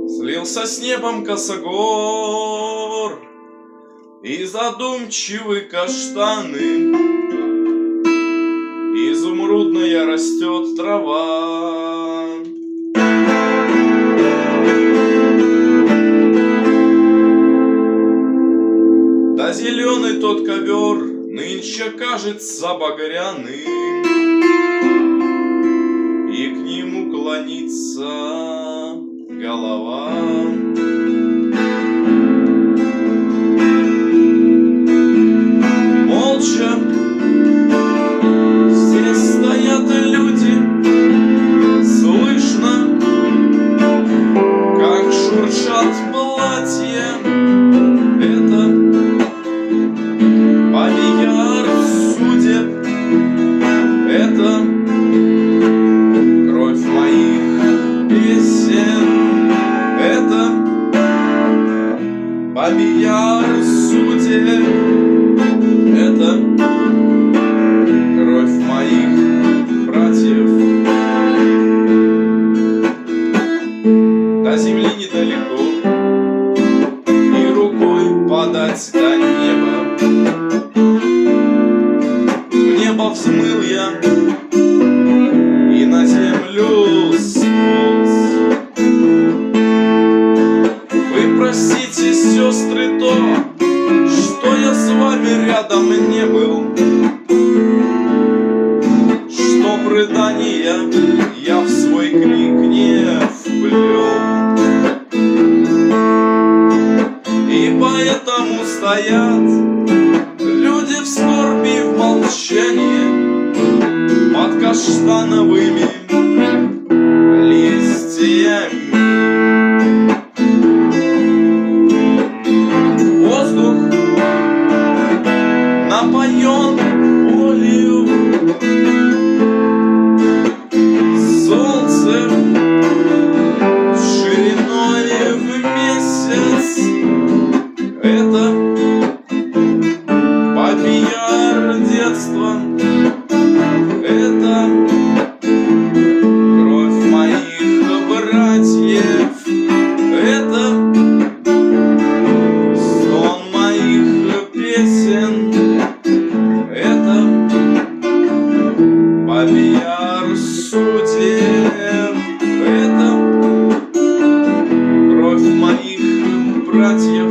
Слился с небом косогор и задумчивы каштаны, изумрудная растет трава. Да зеленый тот ковер нынче кажется багряным, и к нему клонится голова. Молча здесь стоят люди, слышно, как шуршат платья. Это бабий судеб, это кровь моих песен. Это бабий судеб, это кровь моих братьев. До земли недалеко, и рукой подать до неба. В небо взмыл я и на землю сполз. Простите, сестры, то, что я с вами рядом не был, что рыдания я в свой крик не вплел, и поэтому стоят люди в скорби и в молчании под каштановыми листьями. Напоен болью, солнце шириной в месяц. Это бабий детство, это кровь моих братьев, это сон моих песен. Это бабий судеб, это кровь моих братьев.